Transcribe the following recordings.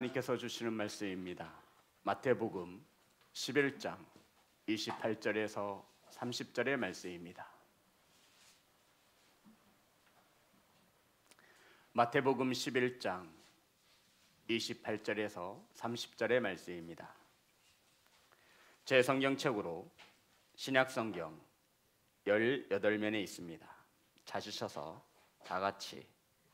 하나님께서 주시는 말씀입니다. 마태복음 11장 28절에서 30절의 말씀입니다. 마태복음 11장 28절에서 30절의 말씀입니다. 제 성경책으로 신약성경 18면에 있습니다. 찾으셔서 다 같이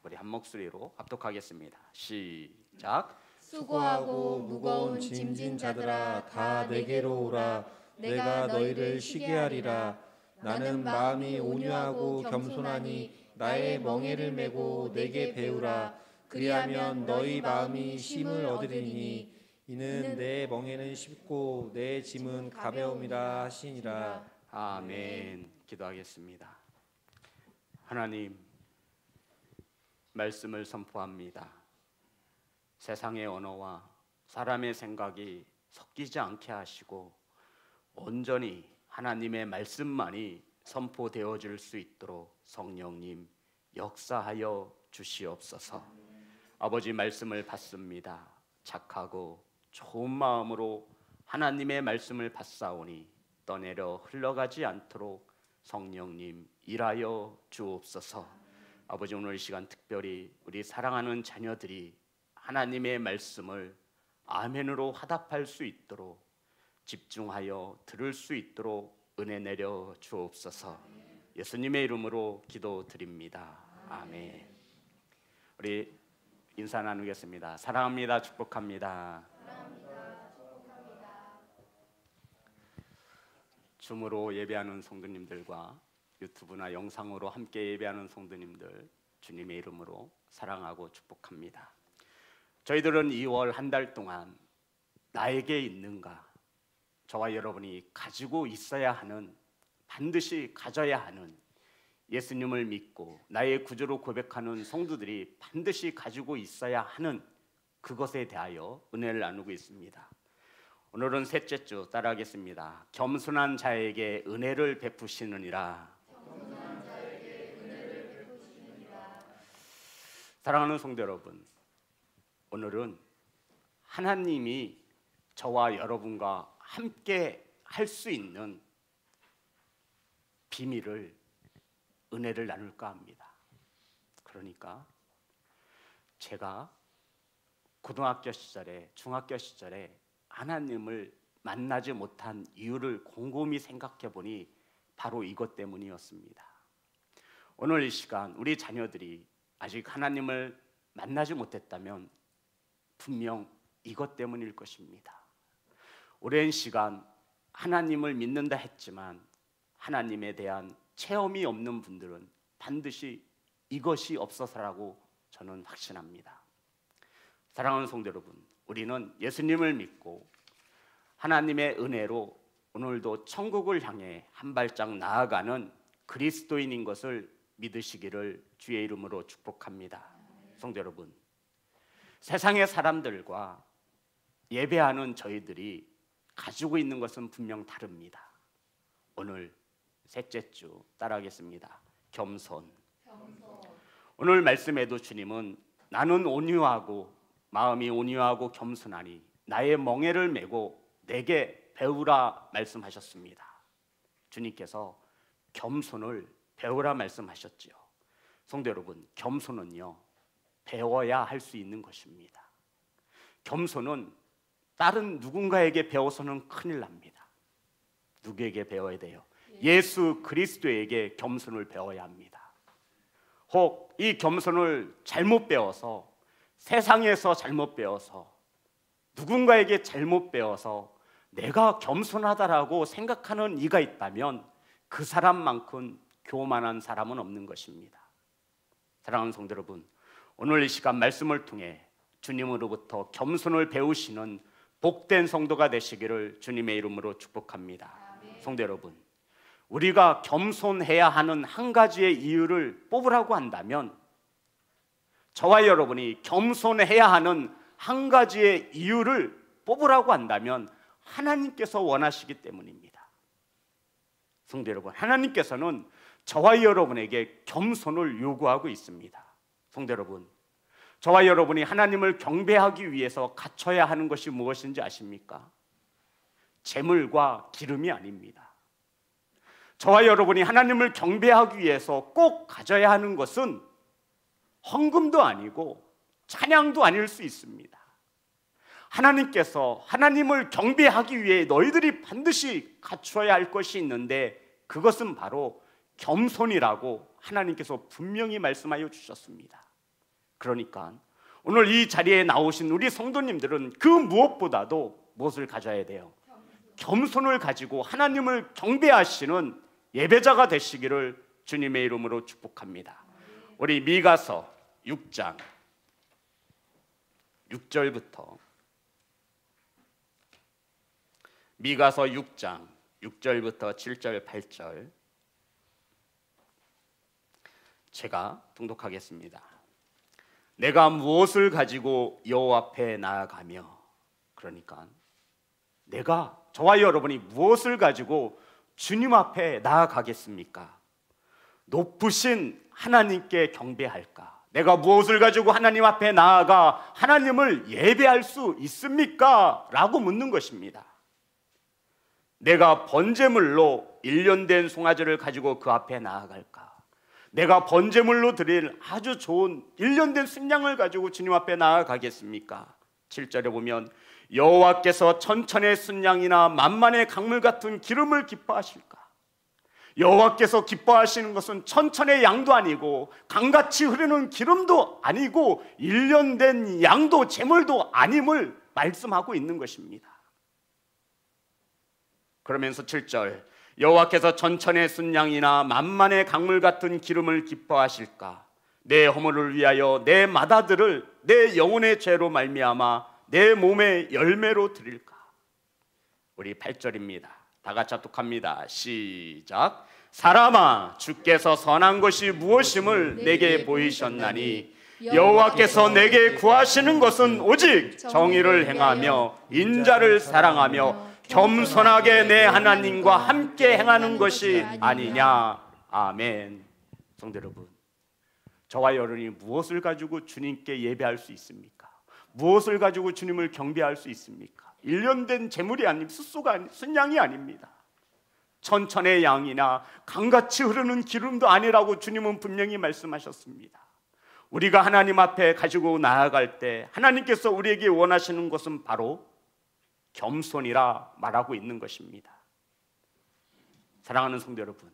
우리 한 목소리로 합독하겠습니다. 시작. 수고하고 무거운 짐진 자들아 다 내게로 오라. 내가 너희를 쉬게 하리라. 나는 마음이 온유하고 겸손하니 나의 멍에를 메고 내게 배우라. 그리하면 너희 마음이 쉼을 얻으리니 이는 내 멍에는 쉽고 내 짐은 가벼움이라 하시니라. 아멘. 기도하겠습니다. 하나님, 말씀을 선포합니다. 세상의 언어와 사람의 생각이 섞이지 않게 하시고 온전히 하나님의 말씀만이 선포되어질 수 있도록 성령님 역사하여 주시옵소서. 아버지, 말씀을 받습니다. 착하고 좋은 마음으로 하나님의 말씀을 받사오니 떠내려 흘러가지 않도록 성령님 일하여 주옵소서. 아버지, 오늘 이 시간 특별히 우리 사랑하는 자녀들이 하나님의 말씀을 아멘으로 화답할 수 있도록 집중하여 들을 수 있도록 은혜 내려 주옵소서. 예수님의 이름으로 기도드립니다. 아멘. 우리 인사 나누겠습니다. 사랑합니다. 축복합니다. 줌으로 예배하는 성도님들과 유튜브나 영상으로 함께 예배하는 성도님들, 주님의 이름으로 사랑하고 축복합니다. 저희들은 2월 한 달 동안 나에게 있는가, 저와 여러분이 가지고 있어야 하는, 반드시 가져야 하는, 예수님을 믿고 나의 구주로 고백하는 성도들이 반드시 가지고 있어야 하는 그것에 대하여 은혜를 나누고 있습니다. 오늘은 셋째 주 따라하겠습니다. 겸손한 자에게 은혜를 베푸시느니라. 사랑하는 성도 여러분, 오늘은 하나님이 저와 여러분과 함께 할 수 있는 비밀을, 은혜를 나눌까 합니다. 그러니까 제가 고등학교 시절에, 중학교 시절에 하나님을 만나지 못한 이유를 곰곰이 생각해 보니 바로 이것 때문이었습니다. 오늘 이 시간 우리 자녀들이 아직 하나님을 만나지 못했다면 분명 이것 때문일 것입니다. 오랜 시간 하나님을 믿는다 했지만 하나님에 대한 체험이 없는 분들은 반드시 이것이 없어서라고 저는 확신합니다. 사랑하는 성도 여러분, 우리는 예수님을 믿고 하나님의 은혜로 오늘도 천국을 향해 한 발짝 나아가는 그리스도인인 것을 믿으시기를 주의 이름으로 축복합니다. 성도 여러분, 세상의 사람들과 예배하는 저희들이 가지고 있는 것은 분명 다릅니다. 오늘 셋째 주 따라하겠습니다. 겸손. 오늘 말씀에도 주님은 나는 온유하고 마음이 온유하고 겸손하니 나의 멍에를 메고 내게 배우라 말씀하셨습니다. 주님께서 겸손을 배우라 말씀하셨지요. 성도 여러분, 겸손은요, 배워야 할 수 있는 것입니다. 겸손은 다른 누군가에게 배워서는 큰일 납니다. 누구에게 배워야 돼요? 예수 그리스도에게 겸손을 배워야 합니다. 혹 이 겸손을 잘못 배워서, 세상에서 잘못 배워서, 누군가에게 잘못 배워서 내가 겸손하다라고 생각하는 이가 있다면 그 사람만큼 교만한 사람은 없는 것입니다. 사랑하는 성도 여러분, 오늘 이 시간 말씀을 통해 주님으로부터 겸손을 배우시는 복된 성도가 되시기를 주님의 이름으로 축복합니다. 성도 여러분, 우리가 겸손해야 하는 한 가지의 이유를 뽑으라고 한다면, 저와 여러분이 겸손해야 하는 한 가지의 이유를 뽑으라고 한다면 하나님께서 원하시기 때문입니다. 성도 여러분, 하나님께서는 저와 여러분에게 겸손을 요구하고 있습니다. 성도 여러분, 저와 여러분이 하나님을 경배하기 위해서 갖춰야 하는 것이 무엇인지 아십니까? 재물과 기름이 아닙니다. 저와 여러분이 하나님을 경배하기 위해서 꼭 가져야 하는 것은 헌금도 아니고 찬양도 아닐 수 있습니다. 하나님께서 하나님을 경배하기 위해 너희들이 반드시 갖춰야 할 것이 있는데 그것은 바로 겸손이라고 하나님께서 분명히 말씀하여 주셨습니다. 그러니까 오늘 이 자리에 나오신 우리 성도님들은 그 무엇보다도 무엇을 가져야 돼요? 겸손을 가지고 하나님을 경배하시는 예배자가 되시기를 주님의 이름으로 축복합니다. 우리 미가서 6장 6절부터 미가서 6장 6절부터 7절 8절 제가 통독하겠습니다. 내가 무엇을 가지고 여호와 앞에 나아가며, 그러니까 내가, 저와 여러분이 무엇을 가지고 주님 앞에 나아가겠습니까? 높으신 하나님께 경배할까? 내가 무엇을 가지고 하나님 앞에 나아가 하나님을 예배할 수 있습니까? 라고 묻는 것입니다. 내가 번제물로 1년 된 송아지를 가지고 그 앞에 나아갈까? 내가 번제물로 드릴 아주 좋은 1년 된 순양을 가지고 주님 앞에 나아가겠습니까? 7절에 보면 여호와께서 천천의 순양이나 만만의 강물 같은 기름을 기뻐하실까? 여호와께서 기뻐하시는 것은 천천의 양도 아니고 강같이 흐르는 기름도 아니고 1년 된 양도 제물도 아님을 말씀하고 있는 것입니다. 그러면서 7절 여호와께서 천천의 순양이나 만만의 강물 같은 기름을 기뻐하실까? 내 허물을 위하여 내 맏아들을 내 영혼의 죄로 말미암아 내 몸의 열매로 드릴까? 우리 8절입니다. 다 같이 합독합니다. 시작. 사람아, 주께서 선한 것이 무엇임을 내게 보이셨나니 여호와께서 내게 구하시는 것은 오직 정의를 행하며 인자를 사랑하며 겸손하게 내 하나님과 함께 행하는 것이 아니냐. 아멘. 성도 여러분, 저와 여러분이 무엇을 가지고 주님께 예배할 수 있습니까? 무엇을 가지고 주님을 경배할 수 있습니까? 1년 된 제물이 아닌 숫소가 순양이 아닙니다. 천천의 양이나 강같이 흐르는 기름도 아니라고 주님은 분명히 말씀하셨습니다. 우리가 하나님 앞에 가지고 나아갈 때 하나님께서 우리에게 원하시는 것은 바로 겸손이라 말하고 있는 것입니다. 사랑하는 성도 여러분,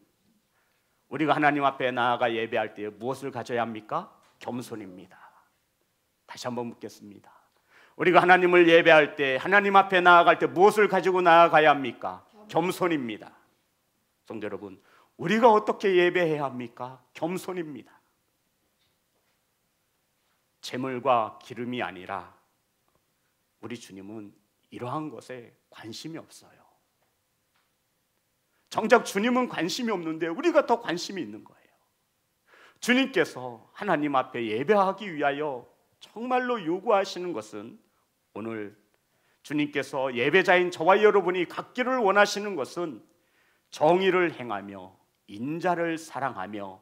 우리가 하나님 앞에 나아가 예배할 때 무엇을 가져야 합니까? 겸손입니다. 다시 한번 묻겠습니다. 우리가 하나님을 예배할 때, 하나님 앞에 나아갈 때 무엇을 가지고 나아가야 합니까? 겸손입니다. 성도 여러분, 우리가 어떻게 예배해야 합니까? 겸손입니다. 재물과 기름이 아니라 우리 주님은 이러한 것에 관심이 없어요. 정작 주님은 관심이 없는데 우리가 더 관심이 있는 거예요. 주님께서 하나님 앞에 예배하기 위하여 정말로 요구하시는 것은, 오늘 주님께서 예배자인 저와 여러분이 갖기를 원하시는 것은 정의를 행하며 인자를 사랑하며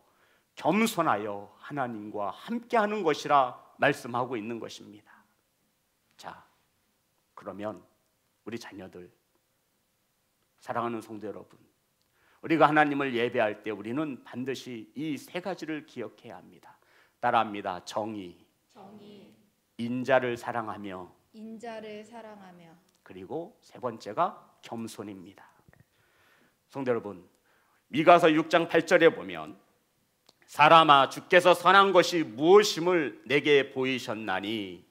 겸손하여 하나님과 함께하는 것이라 말씀하고 있는 것입니다. 자, 그러면 우리 자녀들, 사랑하는 성도 여러분, 우리가 하나님을 예배할 때 우리는 반드시 이 세 가지를 기억해야 합니다. 따라합니다. 정의, 인자를 사랑하며, 그리고 세 번째가 겸손입니다. 성도 여러분, 미가서 6장 8절에 보면 사람아, 주께서 선한 것이 무엇임을 내게 보이셨나니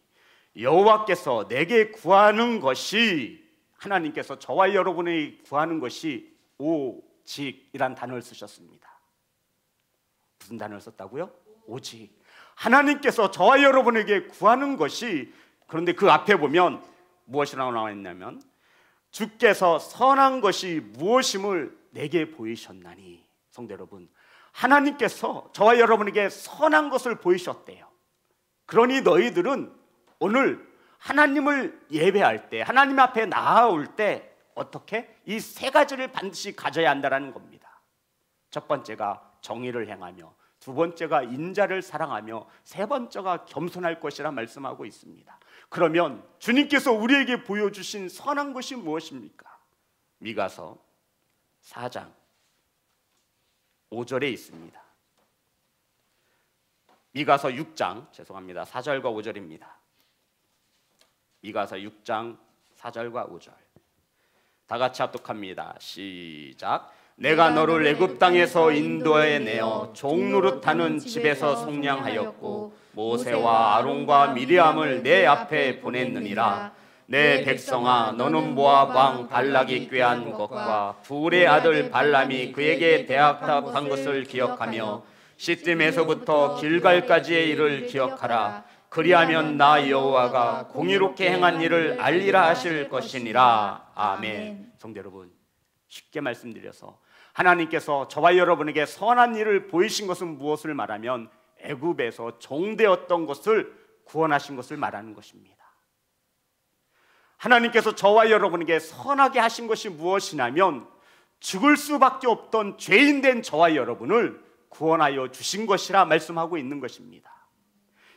여호와께서 내게 구하는 것이, 하나님께서 저와 여러분이 구하는 것이 오직이란 단어를 쓰셨습니다. 무슨 단어를 썼다고요? 오직. 하나님께서 저와 여러분에게 구하는 것이, 그런데 그 앞에 보면 무엇이라고 나와 있냐면 주께서 선한 것이 무엇임을 내게 보이셨나니. 성도 여러분, 하나님께서 저와 여러분에게 선한 것을 보이셨대요. 그러니 너희들은 오늘 하나님을 예배할 때, 하나님 앞에 나아올 때 어떻게? 이 세 가지를 반드시 가져야 한다는 겁니다. 첫 번째가 정의를 행하며, 두 번째가 인자를 사랑하며 세 번째가 겸손할 것이라 말씀하고 있습니다. 그러면 주님께서 우리에게 보여주신 선한 것이 무엇입니까? 미가서 4장 5절에 있습니다. 미가서 6장 4절과 5절입니다. 미가서 6장 4절과 5절 다 같이 합독합니다. 시작. 내가 너를 애굽 땅에서 인도해 내어 종 노릇하는 집에서 속량하였고 모세와 아론과 미리암을 내 앞에 보냈느니라. 내 백성아, 너는 모압 왕 발락이 꾀한 것과 불의 아들 발람이 그에게 대학답한 것을 기억하며 시딤에서부터 길갈까지의 일을 기억하라. 그리하면 나 여호와가 공의롭게 행한 일을 알리라 하실 것이니라. 아멘. 성도 여러분, 쉽게 말씀드려서 하나님께서 저와 여러분에게 선한 일을 보이신 것은 무엇을 말하면 애굽에서 종되었던 것을 구원하신 것을 말하는 것입니다. 하나님께서 저와 여러분에게 선하게 하신 것이 무엇이냐면 죽을 수밖에 없던 죄인된 저와 여러분을 구원하여 주신 것이라 말씀하고 있는 것입니다.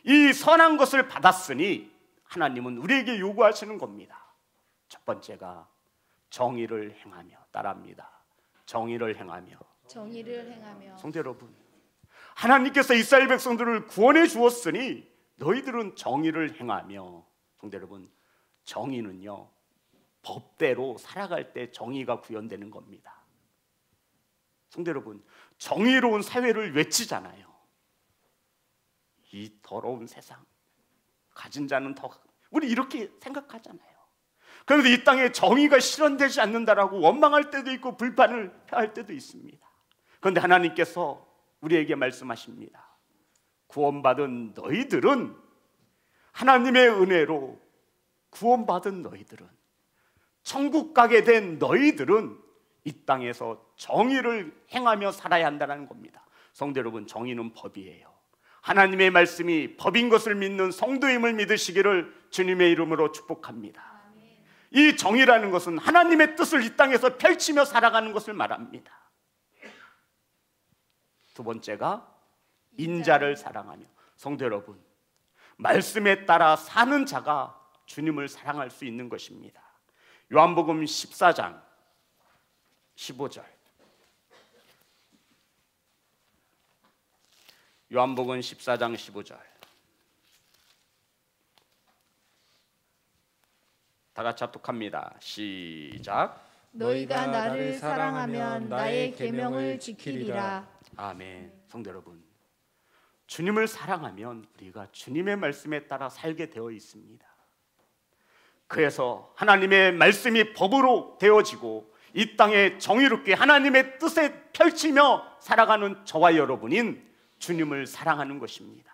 이 선한 것을 받았으니 하나님은 우리에게 요구하시는 겁니다. 첫 번째가 정의를 행하며, 따라합니다. 정의를 행하며. 성도 여러분, 하나님께서 이스라엘 백성들을 구원해 주었으니 너희들은 정의를 행하며. 성도 여러분, 정의는요, 법대로 살아갈 때 정의가 구현되는 겁니다. 성도 여러분, 정의로운 사회를 외치잖아요. 이 더러운 세상, 가진 자는 더, 우리 이렇게 생각하잖아요. 그런데 이 땅에 정의가 실현되지 않는다라고 원망할 때도 있고 불판을 펴할 때도 있습니다. 그런데 하나님께서 우리에게 말씀하십니다. 구원받은 너희들은, 하나님의 은혜로 구원받은 너희들은, 천국 가게 된 너희들은 이 땅에서 정의를 행하며 살아야 한다는 겁니다. 성도 여러분, 정의는 법이에요. 하나님의 말씀이 법인 것을 믿는 성도임을 믿으시기를 주님의 이름으로 축복합니다. 이 정의라는 것은 하나님의 뜻을 이 땅에서 펼치며 살아가는 것을 말합니다. 두 번째가 인자를 사랑하며. 성도 여러분, 말씀에 따라 사는 자가 주님을 사랑할 수 있는 것입니다. 요한복음 14장 15절. 요한복음 14장 15절. 다 같이 합독합니다. 시작. 너희가 나를 사랑하면 나의 계명을 지키리라. 아멘. 성도 여러분, 주님을 사랑하면 우리가 주님의 말씀에 따라 살게 되어 있습니다. 그래서 하나님의 말씀이 법으로 되어지고 이 땅에 정의롭게 하나님의 뜻에 펼치며 살아가는 저와 여러분인 주님을 사랑하는 것입니다.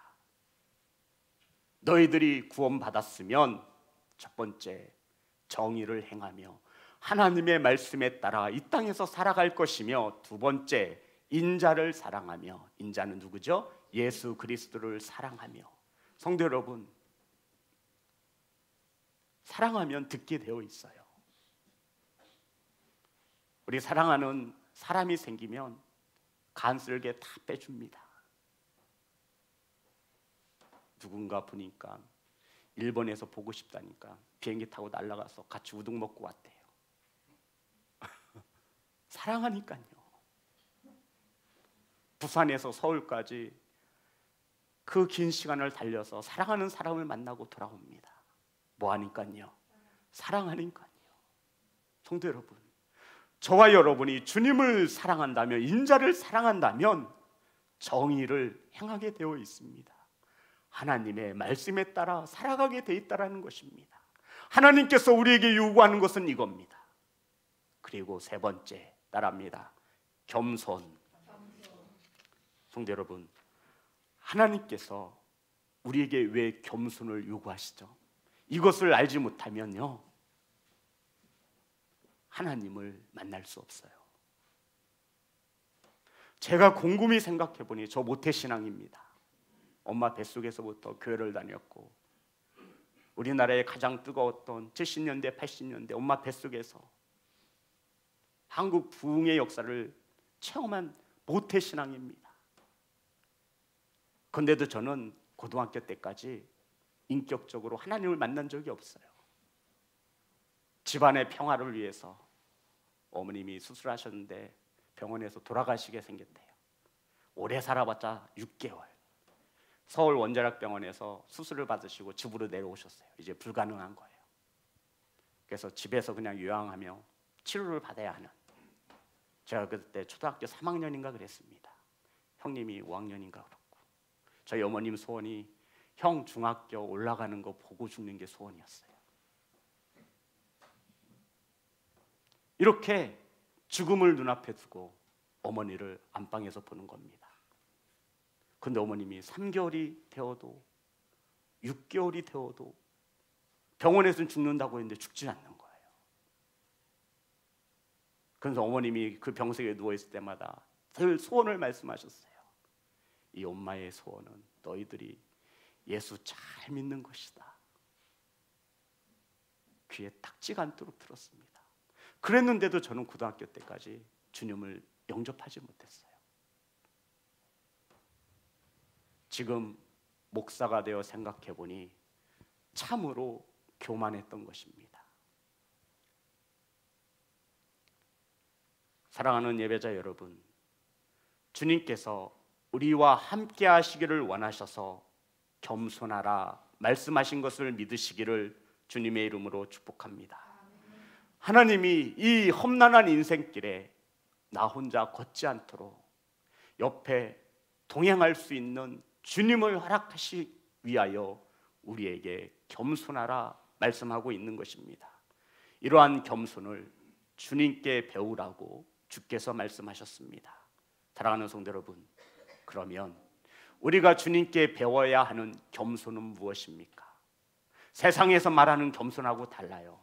너희들이 구원받았으면 첫 번째, 정의를 행하며 하나님의 말씀에 따라 이 땅에서 살아갈 것이며, 두 번째, 인자를 사랑하며. 인자는 누구죠? 예수 그리스도를 사랑하며. 성도 여러분, 사랑하면 듣게 되어 있어요. 우리 사랑하는 사람이 생기면 간쓸게 다 빼줍니다. 누군가 보니까 일본에서 보고 싶다니까 비행기 타고 날아가서 같이 우동 먹고 왔대요. 사랑하니까요. 부산에서 서울까지 그 긴 시간을 달려서 사랑하는 사람을 만나고 돌아옵니다. 뭐 하니까요? 사랑하니까요. 성도 여러분, 저와 여러분이 주님을 사랑한다면, 인자를 사랑한다면 정의를 행하게 되어 있습니다. 하나님의 말씀에 따라 살아가게 돼 있다는 것입니다. 하나님께서 우리에게 요구하는 것은 이겁니다. 그리고 세 번째, 따라합니다. 겸손. 성도 여러분, 하나님께서 우리에게 왜 겸손을 요구하시죠? 이것을 알지 못하면요, 하나님을 만날 수 없어요. 제가 곰곰이 생각해 보니 저 모태신앙입니다. 엄마 뱃속에서부터 교회를 다녔고, 우리나라의 가장 뜨거웠던 70년대 80년대 엄마 뱃속에서 한국 부흥의 역사를 체험한 모태신앙입니다. 근데도 저는 고등학교 때까지 인격적으로 하나님을 만난 적이 없어요. 집안의 평화를 위해서 어머님이 수술하셨는데 병원에서 돌아가시게 생겼대요. 오래 살아봤자 6개월. 서울 원자력병원에서 수술을 받으시고 집으로 내려오셨어요. 이제 불가능한 거예요. 그래서 집에서 그냥 요양하며 치료를 받아야 하는, 제가 그때 초등학교 3학년인가 그랬습니다. 형님이 5학년인가 그렇고, 저희 어머님 소원이 형 중학교 올라가는 거 보고 죽는 게 소원이었어요. 이렇게 죽음을 눈앞에 두고 어머니를 안방에서 보는 겁니다. 근데 어머님이 3개월이 되어도 6개월이 되어도 병원에서는 죽는다고 했는데 죽지 않는 거예요. 그래서 어머님이 그 병석에 누워있을 때마다 늘 소원을 말씀하셨어요. 이 엄마의 소원은 너희들이 예수 잘 믿는 것이다. 귀에 탁지가 않도록 들었습니다. 그랬는데도 저는 고등학교 때까지 주님을 영접하지 못했어요. 지금 목사가 되어 생각해 보니 참으로 교만했던 것입니다. 사랑하는 예배자 여러분, 주님께서 우리와 함께 하시기를 원하셔서 겸손하라 말씀하신 것을 믿으시기를 주님의 이름으로 축복합니다. 하나님이 이 험난한 인생길에 나 혼자 걷지 않도록 옆에 동행할 수 있는 주님을 허락하시기 위하여 우리에게 겸손하라 말씀하고 있는 것입니다. 이러한 겸손을 주님께 배우라고 주께서 말씀하셨습니다. 사랑하는 성도 여러분, 그러면 우리가 주님께 배워야 하는 겸손은 무엇입니까? 세상에서 말하는 겸손하고 달라요.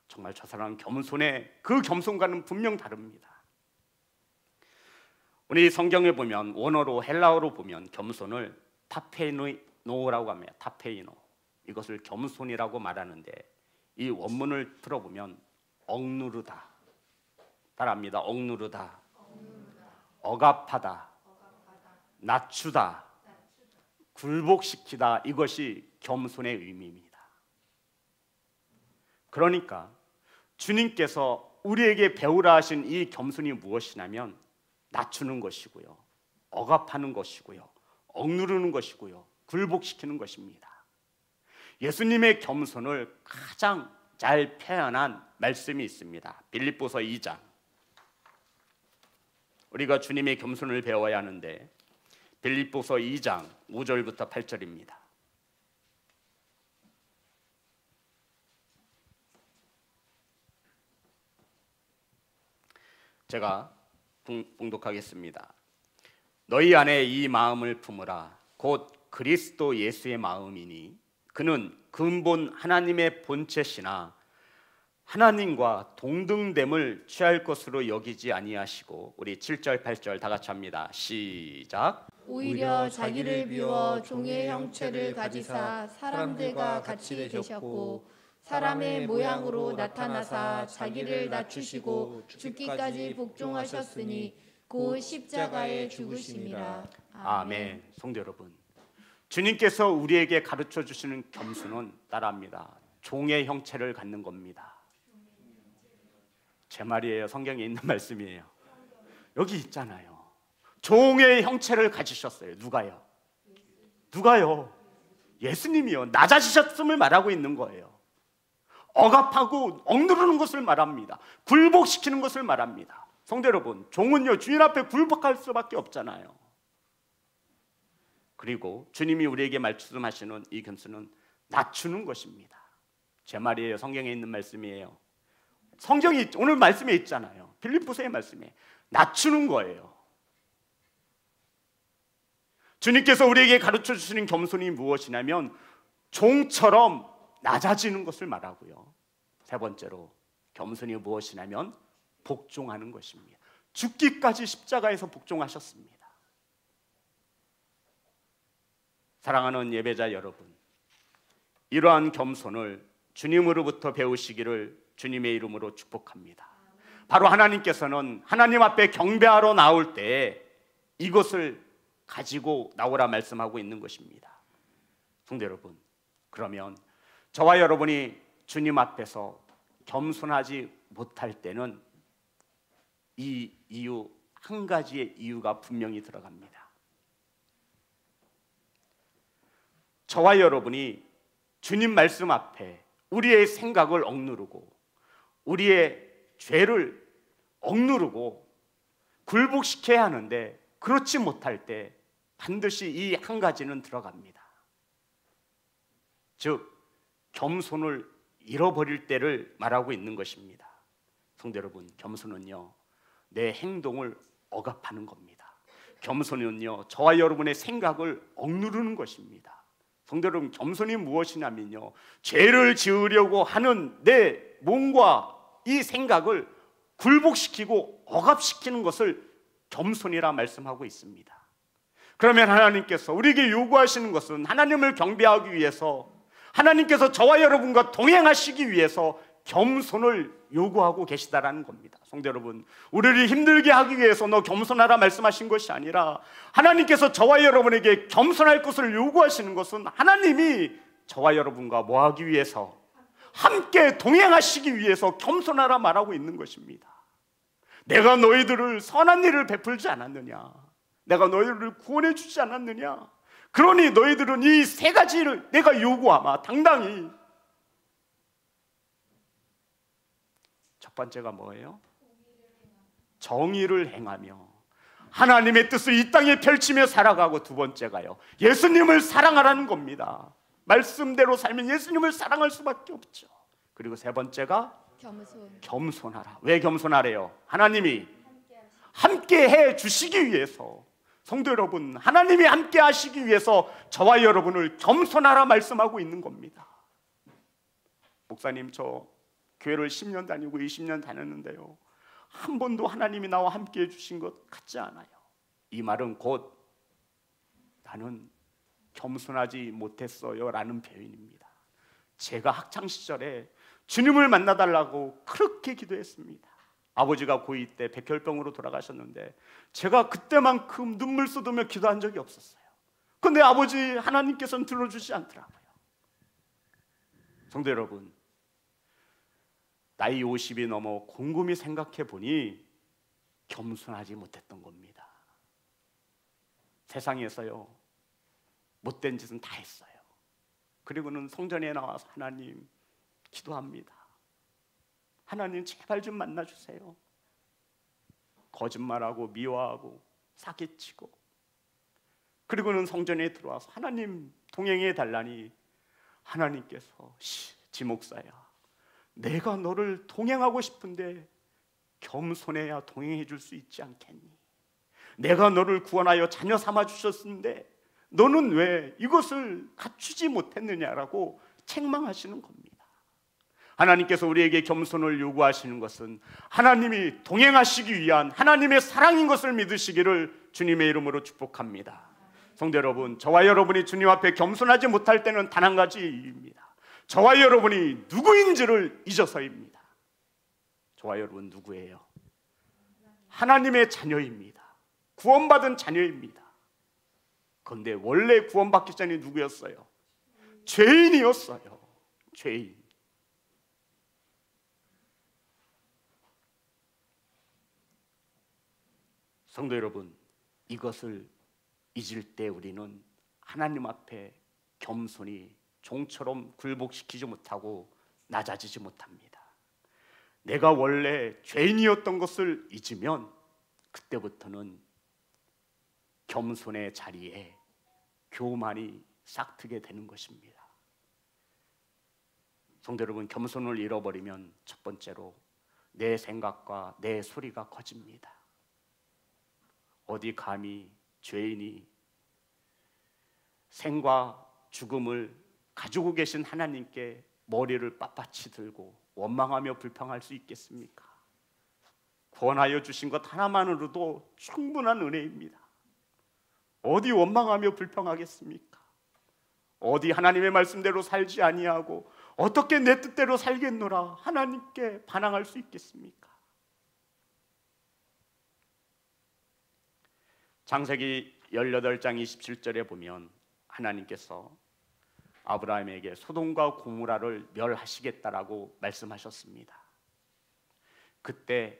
정말 저 사람은 겸손해, 그 겸손과는 분명 다릅니다. 우리 성경에 보면 원어로 헬라어로 보면 겸손을 타페이노라고 합니다. 타페이노, 이것을 겸손이라고 말하는데 이 원문을 들어보면 억누르다, 따라합니다. 억누르다, 억압하다, 낮추다, 굴복시키다, 이것이 겸손의 의미입니다. 그러니까 주님께서 우리에게 배우라 하신 이 겸손이 무엇이냐면 낮추는 것이고요, 억압하는 것이고요, 억누르는 것이고요, 굴복시키는 것입니다. 예수님의 겸손을 가장 잘 표현한 말씀이 있습니다. 빌립보서 2장. 우리가 주님의 겸손을 배워야 하는데 빌립보서 2장 5절부터 8절입니다. 제가 봉독하겠습니다. 너희 안에 이 마음을 품으라. 곧 그리스도 예수의 마음이니 그는 근본 하나님의 본체시나 하나님과 동등됨을 취할 것으로 여기지 아니하시고, 우리 7절 8절 다 같이 합니다. 시작. 오히려 자기를 비워 종의 형체를 가지사 사람들과 같이 되셨고 사람의 모양으로 나타나사 자기를 낮추시고 죽기까지 복종하셨으니 곧 십자가에 죽으심이라. 아멘. 성도 여러분, 주님께서 우리에게 가르쳐 주시는 겸손은 따라합니다. 종의 형체를 갖는 겁니다. 제 말이에요. 성경에 있는 말씀이에요. 여기 있잖아요. 종의 형체를 가지셨어요. 누가요? 누가요? 예수님이요. 낮아지셨음을 말하고 있는 거예요. 억압하고 억누르는 것을 말합니다. 굴복시키는 것을 말합니다. 성도 여러분, 종은요 주인 앞에 굴복할 수밖에 없잖아요. 그리고 주님이 우리에게 말씀하시는 이 겸손은 낮추는 것입니다. 제 말이에요. 성경에 있는 말씀이에요. 성경이 오늘 말씀에 있잖아요. 빌립보서의 말씀에 낮추는 거예요. 주님께서 우리에게 가르쳐 주시는 겸손이 무엇이냐면 종처럼 낮아지는 것을 말하고요. 세 번째로 겸손이 무엇이냐면 복종하는 것입니다. 죽기까지 십자가에서 복종하셨습니다. 사랑하는 예배자 여러분, 이러한 겸손을 주님으로부터 배우시기를 주님의 이름으로 축복합니다. 바로 하나님께서는 하나님 앞에 경배하러 나올 때 이것을 가지고 나오라 말씀하고 있는 것입니다. 성도 여러분, 그러면 저와 여러분이 주님 앞에서 겸손하지 못할 때는 이 이유, 한 가지의 이유가 분명히 들어갑니다. 저와 여러분이 주님 말씀 앞에 우리의 생각을 억누르고 우리의 죄를 억누르고 굴복시켜야 하는데, 그렇지 못할 때 반드시 이 한 가지는 들어갑니다. 즉 겸손을 잃어버릴 때를 말하고 있는 것입니다. 성도 여러분, 겸손은요 내 행동을 억압하는 겁니다. 겸손은요 저와 여러분의 생각을 억누르는 것입니다. 성도 여러분, 겸손이 무엇이냐면요, 죄를 지으려고 하는 내 몸과 이 생각을 굴복시키고 억압시키는 것을 겸손이라 말씀하고 있습니다. 그러면 하나님께서 우리에게 요구하시는 것은 하나님을 경배하기 위해서, 하나님께서 저와 여러분과 동행하시기 위해서 겸손을 요구하고 계시다라는 겁니다. 성도 여러분, 우리를 힘들게 하기 위해서 너 겸손하라 말씀하신 것이 아니라, 하나님께서 저와 여러분에게 겸손할 것을 요구하시는 것은 하나님이 저와 여러분과 뭐 하기 위해서, 함께 동행하시기 위해서 겸손하라 말하고 있는 것입니다. 내가 너희들을 선한 일을 베풀지 않았느냐, 내가 너희들을 구원해 주지 않았느냐, 그러니 너희들은 이 세 가지를 내가 요구하마 당당히. 첫 번째가 뭐예요? 정의를 행하며 하나님의 뜻을 이 땅에 펼치며 살아가고, 두 번째가요 예수님을 사랑하라는 겁니다. 말씀대로 살면 예수님을 사랑할 수밖에 없죠. 그리고 세 번째가 겸손하라. 왜 겸손하래요? 하나님이 함께 해 주시기 위해서. 성도 여러분, 하나님이 함께 하시기 위해서 저와 여러분을 겸손하라 말씀하고 있는 겁니다. 목사님, 저 교회를 10년 다니고 20년 다녔는데요, 한 번도 하나님이 나와 함께 해주신 것 같지 않아요. 이 말은 곧 나는 겸손하지 못했어요 라는 표현입니다. 제가 학창시절에 주님을 만나달라고 그렇게 기도했습니다. 아버지가 고2 때 백혈병으로 돌아가셨는데 제가 그때만큼 눈물 쏟으며 기도한 적이 없었어요. 그런데 아버지 하나님께서는 들어주지 않더라고요. 성도 여러분, 나이 50이 넘어 곰곰이 생각해 보니 겸손하지 못했던 겁니다. 세상에서요 못된 짓은 다 했어요. 그리고는 성전에 나와서 하나님 기도합니다. 하나님 제발 좀 만나주세요. 거짓말하고 미워하고 사기치고, 그리고는 성전에 들어와서 하나님 동행해 달라니 하나님께서 지목사야, 내가 너를 동행하고 싶은데 겸손해야 동행해 줄 수 있지 않겠니? 내가 너를 구원하여 자녀 삼아 주셨는데 너는 왜 이것을 갖추지 못했느냐라고 책망하시는 겁니다. 하나님께서 우리에게 겸손을 요구하시는 것은 하나님이 동행하시기 위한 하나님의 사랑인 것을 믿으시기를 주님의 이름으로 축복합니다. 성도 여러분, 저와 여러분이 주님 앞에 겸손하지 못할 때는 단 한 가지 이유입니다. 저와 여러분이 누구인지를 잊어서입니다. 저와 여러분 누구예요? 하나님의 자녀입니다. 구원받은 자녀입니다. 그런데 원래 구원받기 전에 누구였어요? 죄인이었어요. 죄인. 성도 여러분, 이것을 잊을 때 우리는 하나님 앞에 겸손히 종처럼 굴복시키지 못하고 낮아지지 못합니다. 내가 원래 죄인이었던 것을 잊으면 그때부터는 겸손의 자리에 교만이 싹트게 되는 것입니다. 성도 여러분, 겸손을 잃어버리면 첫 번째로 내 생각과 내 소리가 커집니다. 어디 감히 죄인이 생과 죽음을 가지고 계신 하나님께 머리를 빳빳이 들고 원망하며 불평할 수 있겠습니까? 구원하여 주신 것 하나만으로도 충분한 은혜입니다. 어디 원망하며 불평하겠습니까? 어디 하나님의 말씀대로 살지 아니하고 어떻게 내 뜻대로 살겠노라 하나님께 반항할 수 있겠습니까? 창세기 18장 27절에 보면 하나님께서 아브라함에게 소돔과 고모라를 멸하시겠다라고 말씀하셨습니다. 그때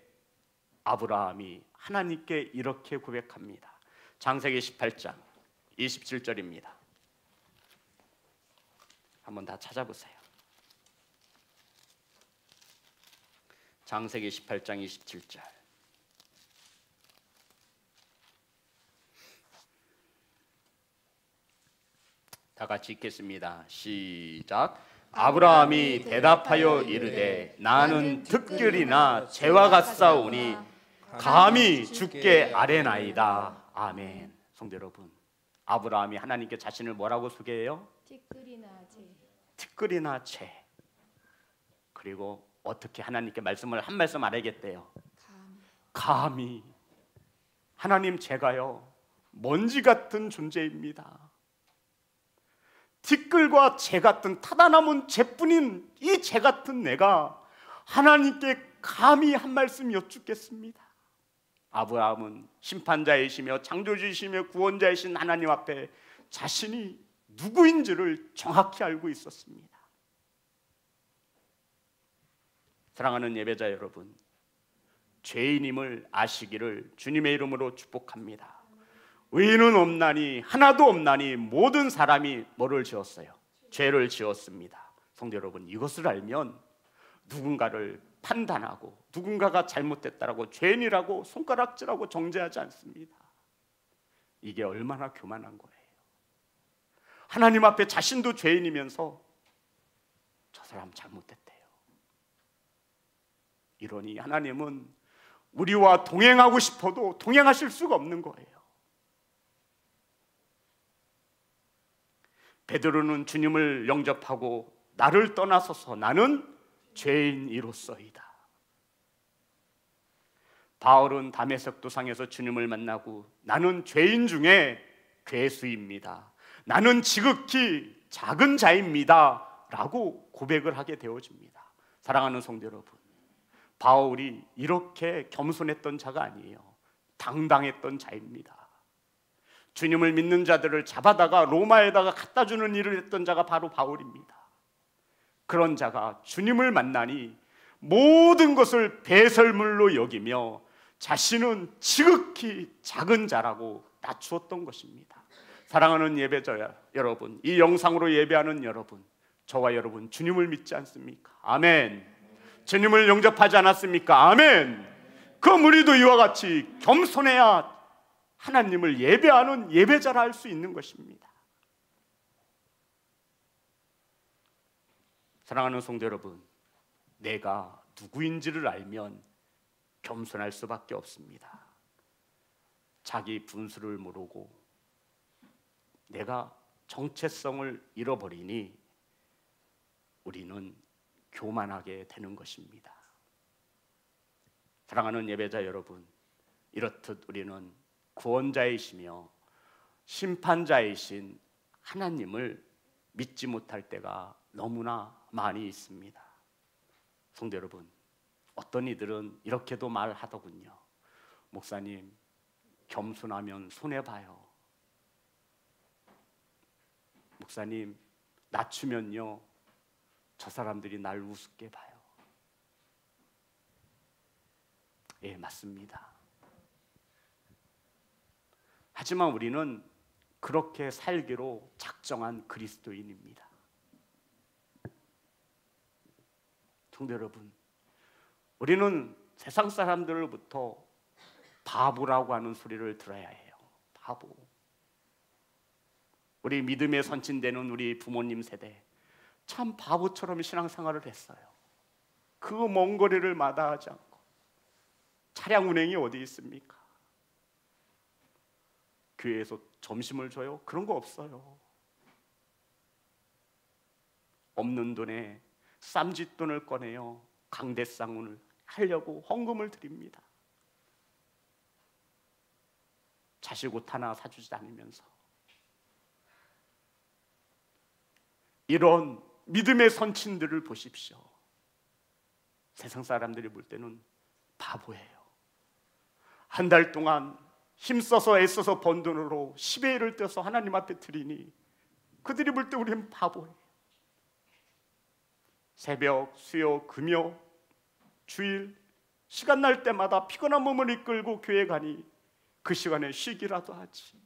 아브라함이 하나님께 이렇게 고백합니다. 창세기 18장 27절입니다. 한번 다 찾아보세요. 창세기 18장 27절. 다 같이 읽겠습니다. 시작. 아브라함이 대답하여 이르되 나는 특결이나 재와 같사오니 감히 주께 아뢰나이다. 아멘. 성도 여러분, 아브라함이 하나님께 자신을 뭐라고 소개해요? 티끌이나 채. 그리고 어떻게 하나님께 말씀을 한 말씀 알아야겠대요. 감히. 하나님, 제가요 먼지 같은 존재입니다. 티끌과 재 같은 타다 남은 재뿐인 이 재 같은 내가 하나님께 감히 한 말씀 여쭙겠습니다. 아브라함은 심판자이시며 창조주이시며 구원자이신 하나님 앞에 자신이 누구인지를 정확히 알고 있었습니다. 사랑하는 예배자 여러분, 죄인임을 아시기를 주님의 이름으로 축복합니다. 의인은 없나니 하나도 없나니 모든 사람이 뭐를 지었어요? 죄를 지었습니다. 성도 여러분, 이것을 알면 누군가를 판단하고 누군가가 잘못됐다라고 죄인이라고 손가락질하고 정죄하지 않습니다. 이게 얼마나 교만한 거예요. 하나님 앞에 자신도 죄인이면서 저 사람 잘못됐대요. 이러니 하나님은 우리와 동행하고 싶어도 동행하실 수가 없는 거예요. 베드로는 주님을 영접하고 나를 떠나서서 나는 죄인이로서이다. 바울은 다메섹 도상에서 주님을 만나고 나는 죄인 중에 괴수입니다. 나는 지극히 작은 자입니다. 라고 고백을 하게 되어집니다. 사랑하는 성도 여러분, 바울이 이렇게 겸손했던 자가 아니에요. 당당했던 자입니다. 주님을 믿는 자들을 잡아다가 로마에다가 갖다 주는 일을 했던 자가 바로 바울입니다. 그런 자가 주님을 만나니 모든 것을 배설물로 여기며 자신은 지극히 작은 자라고 낮추었던 것입니다. 사랑하는 예배자 여러분, 이 영상으로 예배하는 여러분, 저와 여러분 주님을 믿지 않습니까? 아멘. 주님을 영접하지 않았습니까? 아멘. 그럼 우리도 이와 같이 겸손해야 하나님을 예배하는 예배자라 할 수 있는 것입니다. 사랑하는 성도 여러분, 내가 누구인지를 알면 겸손할 수밖에 없습니다. 자기 분수를 모르고 내가 정체성을 잃어버리니 우리는 교만하게 되는 것입니다. 사랑하는 예배자 여러분, 이렇듯 우리는 구원자이시며 심판자이신 하나님을 믿지 못할 때가 너무나 많이 있습니다. 성도 여러분, 어떤 이들은 이렇게도 말하더군요. 목사님, 겸손하면 손해봐요. 목사님, 낮추면요 저 사람들이 날 우습게 봐요. 예, 맞습니다. 하지만 우리는 그렇게 살기로 작정한 그리스도인입니다. 성도 여러분, 우리는 세상 사람들로부터 바보라고 하는 소리를 들어야 해요. 바보. 우리 믿음에 선친되는 우리 부모님 세대 참 바보처럼 신앙생활을 했어요. 그 먼 거리를 마다하지 않고. 차량 운행이 어디 있습니까? 교회에서 점심을 줘요? 그런 거 없어요. 없는 돈에 쌈짓돈을 꺼내요. 강대상운을 하려고 헌금을 드립니다. 자식 옷 하나 사주지 않으면서. 이런 믿음의 선친들을 보십시오. 세상 사람들이 볼 때는 바보예요. 한 달 동안 힘써서 애써서 번 돈으로 10의 1을 떼서 하나님 앞에 드리니 그들이 볼 때 우리는 바보예요. 새벽, 수요, 금요, 주일 시간 날 때마다 피곤한 몸을 이끌고 교회 가니 그 시간에 쉬기라도 하지.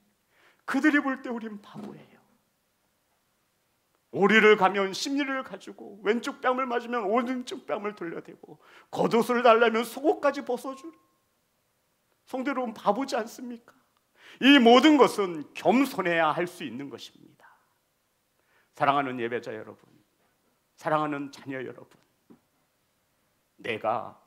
그들이 볼 때 우린 바보예요. 오리를 가면 심리를 가지고 왼쪽 뺨을 맞으면 오른쪽 뺨을 돌려대고 겉옷을 달라면 속옷까지 벗어주는 성도 여러분, 바보지 않습니까? 이 모든 것은 겸손해야 할 수 있는 것입니다. 사랑하는 예배자 여러분, 사랑하는 자녀 여러분, 내가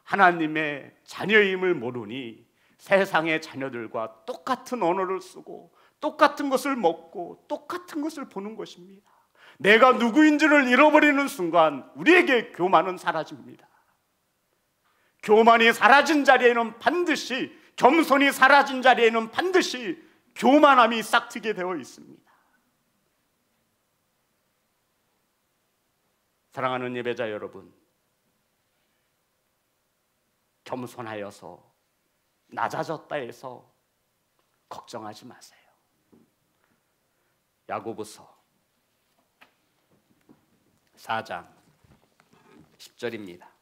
하나님의 자녀임을 모르니 세상의 자녀들과 똑같은 언어를 쓰고 똑같은 것을 먹고 똑같은 것을 보는 것입니다. 내가 누구인지를 잃어버리는 순간 우리에게 교만은 사라집니다. 교만이 사라진 자리에는 반드시, 겸손이 사라진 자리에는 반드시 교만함이 싹트게 되어 있습니다. 사랑하는 예배자 여러분, 겸손하여서 낮아졌다 해서 걱정하지 마세요. 야고보서 4장 10절입니다.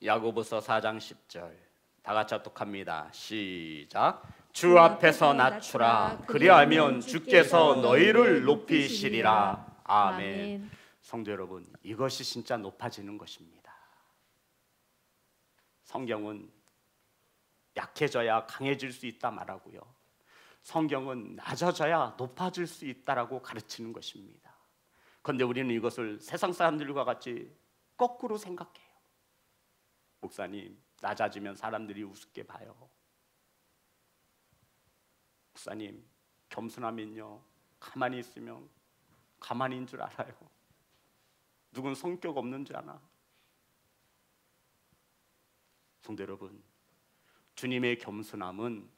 야고보서 4장 10절 다 같이 합독합니다. 시작. 주 앞에서 낮추라. 그리하면 주께서 너희를 높이시리라. 아멘. 성도 여러분, 이것이 진짜 높아지는 것입니다. 성경은 약해져야 강해질 수 있다 말하고요, 성경은 낮아져야 높아질 수 있다라고 가르치는 것입니다. 그런데 우리는 이것을 세상 사람들과 같이 거꾸로 생각해요. 목사님, 낮아지면 사람들이 우습게 봐요. 목사님, 겸손하면요, 가만히 있으면 가만히인 줄 알아요. 누군 성격 없는 줄 아나. 성도 여러분, 주님의 겸손함은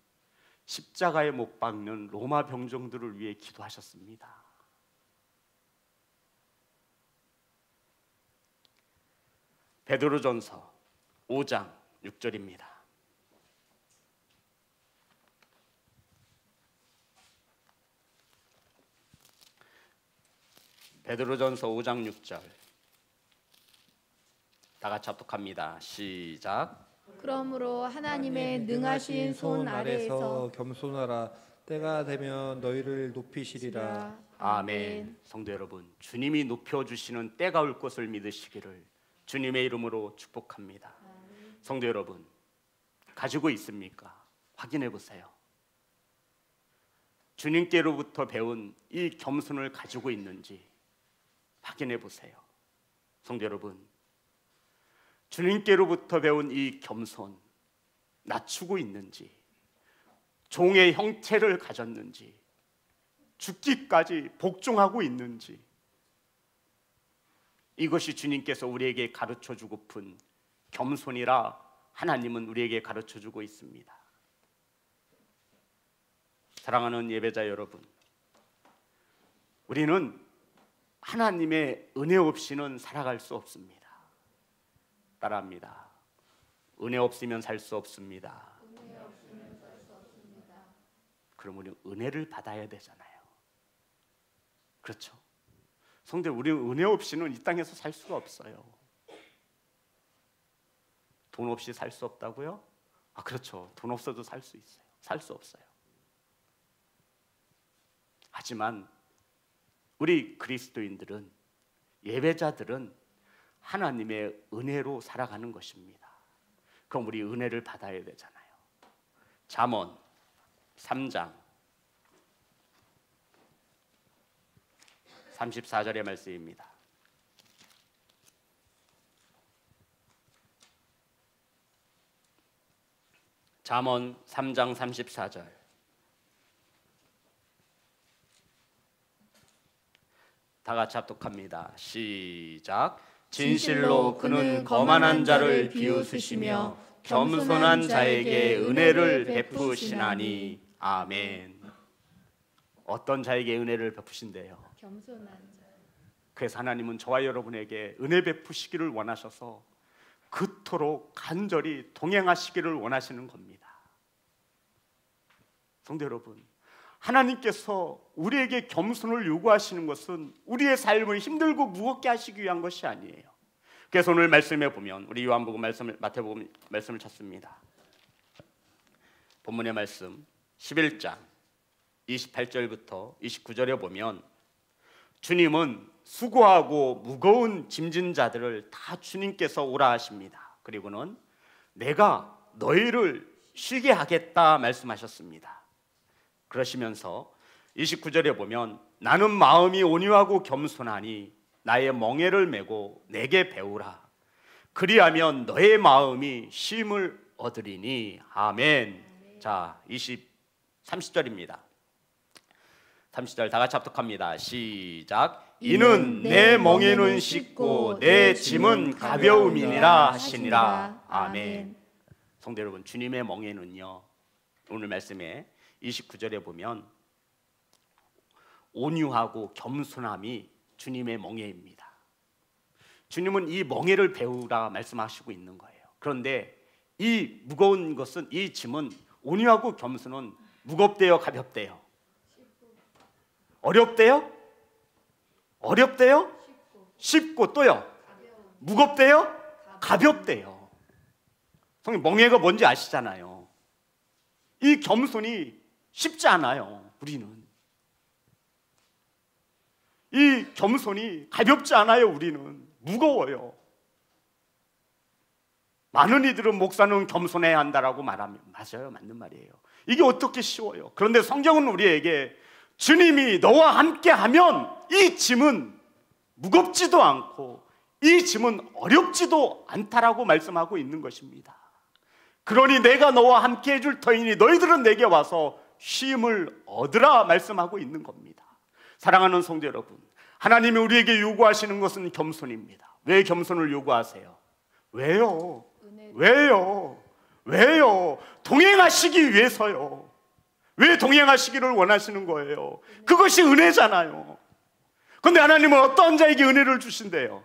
십자가에 못 박는 로마 병정들을 위해 기도하셨습니다. 베드로전서 5장 6절입니다. 베드로전서 5장 6절 다 같이 합독합니다. 시작. 그러므로 하나님의 능하신 손 아래에서 겸손하라. 때가 되면 너희를 높이시리라. 아멘. 성도 여러분, 주님이 높여주시는 때가 올 것을 믿으시기를 주님의 이름으로 축복합니다. 성도 여러분, 가지고 있습니까? 확인해 보세요. 주님께로부터 배운 이 겸손을 가지고 있는지 확인해 보세요. 성도 여러분, 주님께로부터 배운 이 겸손 낮추고 있는지, 종의 형태를 가졌는지, 죽기까지 복종하고 있는지, 이것이 주님께서 우리에게 가르쳐주고픈 겸손이라 하나님은 우리에게 가르쳐주고 있습니다. 사랑하는 예배자 여러분, 우리는 하나님의 은혜 없이는 살아갈 수 없습니다. 따라합니다. 은혜 없으면 살 수 없습니다. 그럼 우리는 은혜를 받아야 되잖아요. 그렇죠? 성도, 우리는 은혜 없이는 이 땅에서 살 수가 없어요. 돈 없이 살 수 없다고요? 아, 그렇죠. 돈 없어도 살 수 있어요. 살 수 없어요. 하지만 우리 그리스도인들은, 예배자들은 하나님의 은혜로 살아가는 것입니다. 그럼 우리 은혜를 받아야 되잖아요. 잠언 3장 34절의 말씀입니다. 잠언 3장 34절 다 같이 합독합니다. 시작. 진실로 그는 거만한 자를 비웃으시며 겸손한 자에게 은혜를 베푸시나니. 아멘. 어떤 자에게 은혜를 베푸신대요? 겸손한 자. 그래서 하나님은 저와 여러분에게 은혜 베푸시기를 원하셔서 그토록 간절히 동행하시기를 원하시는 겁니다. 성도 여러분, 하나님께서 우리에게 겸손을 요구하시는 것은 우리의 삶을 힘들고 무겁게 하시기 위한 것이 아니에요. 그래서 오늘 말씀에 보면 우리 요한복음 마태복음 말씀을 찾습니다. 본문의 말씀 11장 28절부터 29절에 보면 주님은 수고하고 무거운 짐진 자들을 다 주님께서 오라 하십니다. 그리고는 내가 너희를 쉬게 하겠다 말씀하셨습니다. 그러시면서 29절에 보면 나는 마음이 온유하고 겸손하니 나의 멍에를 메고 내게 배우라. 그리하면 너의 마음이 쉼을 얻으리니. 아멘. 자, 30절입니다. 30절 다 같이 합독합니다. 시작. 이는 내 멍에는 쉽고 내 짐은 가벼움이니라 하시니라. 아멘. 성도 여러분, 주님의 멍에는요, 오늘 말씀에 29절에 보면 온유하고 겸손함이 주님의 멍에입니다. 주님은 이 멍에를 배우라 말씀하시고 있는 거예요. 그런데 이 무거운 것은, 이 짐은, 온유하고 겸손은 무겁대요, 가볍대요? 어렵대요? 어렵대요? 쉽고 또요? 무겁대요? 가볍대요. 성님, 멍에가 뭔지 아시잖아요. 이 겸손이 쉽지 않아요. 우리는 이 겸손이 가볍지 않아요. 우리는 무거워요. 많은 이들은 목사는 겸손해야 한다라고 말하면 맞아요, 맞는 말이에요. 이게 어떻게 쉬워요? 그런데 성경은 우리에게 주님이 너와 함께하면 이 짐은 무겁지도 않고 이 짐은 어렵지도 않다라고 말씀하고 있는 것입니다. 그러니 내가 너와 함께 해줄 터이니 너희들은 내게 와서 쉼을 얻으라 말씀하고 있는 겁니다. 사랑하는 성도 여러분, 하나님이 우리에게 요구하시는 것은 겸손입니다. 왜 겸손을 요구하세요? 왜요? 왜요? 왜요? 동행하시기 위해서요. 왜 동행하시기를 원하시는 거예요? 그것이 은혜잖아요. 그런데 하나님은 어떤 자에게 은혜를 주신대요?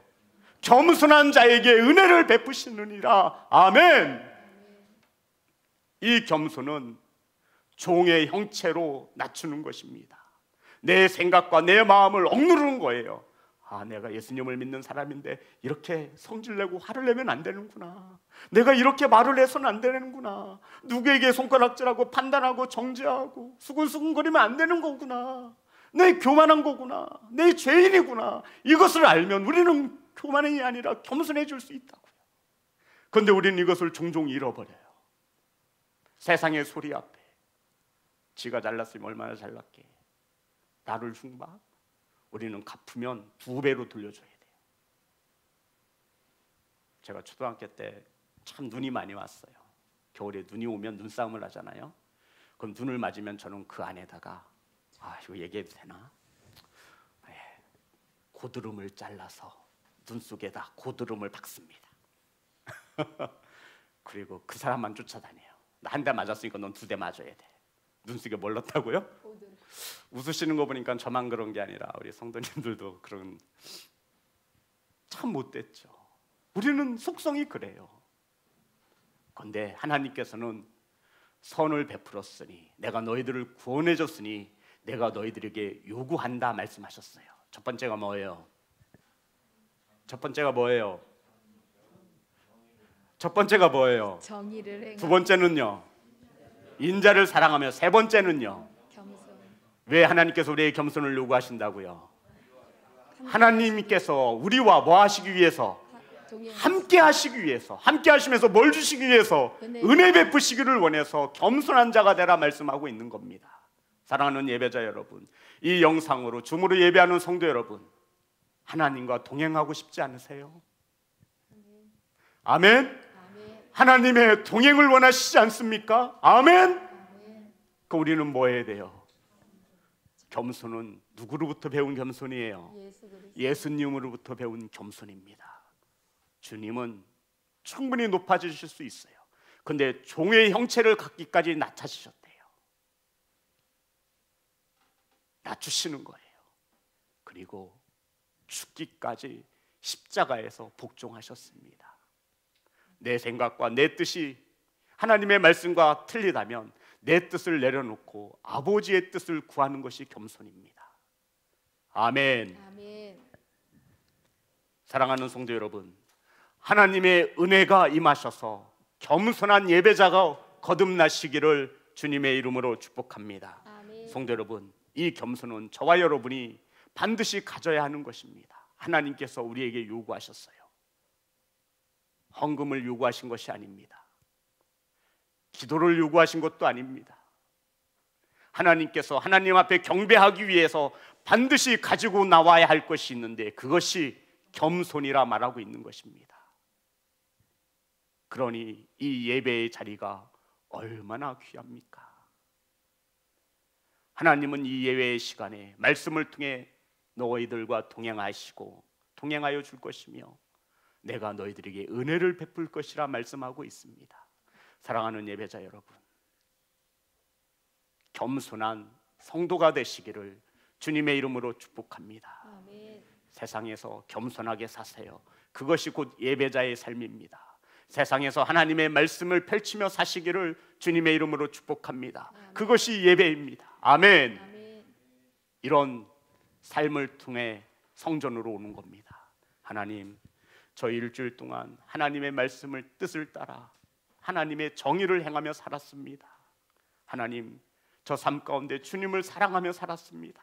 겸손한 자에게 은혜를 베푸시느니라. 아멘. 이 겸손은 종의 형체로 낮추는 것입니다. 내 생각과 내 마음을 억누르는 거예요. 아, 내가 예수님을 믿는 사람인데 이렇게 성질내고 화를 내면 안 되는구나. 내가 이렇게 말을 해서는 안 되는구나. 누구에게 손가락질하고 판단하고 정죄하고 수근수근거리면 안 되는 거구나. 내 교만한 거구나. 내 죄인이구나. 이것을 알면 우리는 교만이 아니라 겸손해질 수 있다고요. 그런데 우리는 이것을 종종 잃어버려요. 세상의 소리 앞에 지가 잘났으면 얼마나 잘났게, 나를 흉봐? 우리는 갚으면 2배로 돌려줘야 돼요. 제가 초등학교 때 참 눈이 많이 왔어요. 겨울에 눈이 오면 눈싸움을 하잖아요. 그럼 눈을 맞으면 저는 그 안에다가, 이거 얘기해도 되나? 고드름을 잘라서 눈 속에다 고드름을 박습니다. 그리고 그 사람만 쫓아다녀요. 나 한 대 맞았으니까 넌 2대 맞아야 돼. 눈 속에 뭘 넣었다고요? 웃으시는 거 보니까 저만 그런 게 아니라 우리 성도님들도 그런, 참 못됐죠. 우리는 속성이 그래요. 그런데 하나님께서는 선을 베풀었으니, 내가 너희들을 구원해 줬으니 내가 너희들에게 요구한다 말씀하셨어요. 첫 번째가 뭐예요? 첫 번째가 뭐예요? 첫 번째가 뭐예요? 정의를 행하고. 두 번째는요? 인자를 사랑하며. 세 번째는요? 겸손. 왜 하나님께서 우리의 겸손을 요구하신다고요? 하나님께서 우리와 뭐 하시기 위해서? 함께 하시기 위해서. 함께 하시면서 뭘 주시기 위해서? 은혜 베푸시기를 원해서 겸손한 자가 되라 말씀하고 있는 겁니다. 사랑하는 예배자 여러분, 이 영상으로 줌으로 예배하는 성도 여러분, 하나님과 동행하고 싶지 않으세요? 아멘? 하나님의 동행을 원하시지 않습니까? 아멘? 그럼 우리는 뭐 해야 돼요? 겸손은 누구로부터 배운 겸손이에요? 예수님으로부터 배운 겸손입니다. 주님은 충분히 높아지실 수 있어요. 근데 종의 형체를 갖기까지 낮춰지셨대요. 낮추시는 거예요. 그리고 죽기까지 십자가에서 복종하셨습니다. 내 생각과 내 뜻이 하나님의 말씀과 틀리다면 내 뜻을 내려놓고 아버지의 뜻을 구하는 것이 겸손입니다. 아멘. 아멘. 사랑하는 성도 여러분, 하나님의 은혜가 임하셔서 겸손한 예배자가 거듭나시기를 주님의 이름으로 축복합니다. 아멘. 성도 여러분, 이 겸손은 저와 여러분이 반드시 가져야 하는 것입니다. 하나님께서 우리에게 요구하셨어요. 헌금을 요구하신 것이 아닙니다. 기도를 요구하신 것도 아닙니다. 하나님께서 하나님 앞에 경배하기 위해서 반드시 가지고 나와야 할 것이 있는데 그것이 겸손이라 말하고 있는 것입니다. 그러니 이 예배의 자리가 얼마나 귀합니까? 하나님은 이 예배의 시간에 말씀을 통해 너희들과 동행하시고 동행하여 줄 것이며 내가 너희들에게 은혜를 베풀 것이라 말씀하고 있습니다. 사랑하는 예배자 여러분, 겸손한 성도가 되시기를 주님의 이름으로 축복합니다. 아멘. 세상에서 겸손하게 사세요. 그것이 곧 예배자의 삶입니다. 세상에서 하나님의 말씀을 펼치며 사시기를 주님의 이름으로 축복합니다. 아멘. 그것이 예배입니다. 아멘. 아멘. 이런 삶을 통해 성전으로 오는 겁니다. 하나님, 저 일주일 동안 하나님의 말씀을 뜻을 따라 하나님의 정의를 행하며 살았습니다. 하나님, 저 삶 가운데 주님을 사랑하며 살았습니다.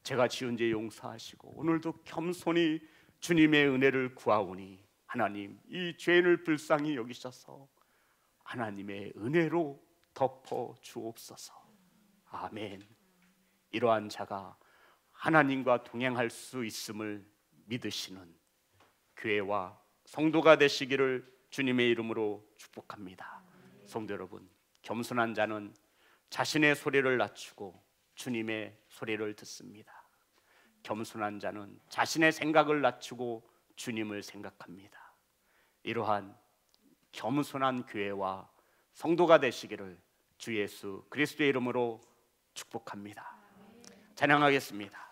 제가 지은 죄 용서하시고 오늘도 겸손히 주님의 은혜를 구하오니 하나님, 이 죄를 불쌍히 여기셔서 하나님의 은혜로 덮어 주옵소서. 아멘. 이러한 자가 하나님과 동행할 수 있음을 믿으시는 교회와 성도가 되시기를 주님의 이름으로 축복합니다. 성도 여러분, 겸손한 자는 자신의 소리를 낮추고 주님의 소리를 듣습니다. 겸손한 자는 자신의 생각을 낮추고 주님을 생각합니다. 이러한 겸손한 교회와 성도가 되시기를 주 예수 그리스도의 이름으로 축복합니다. 찬양하겠습니다.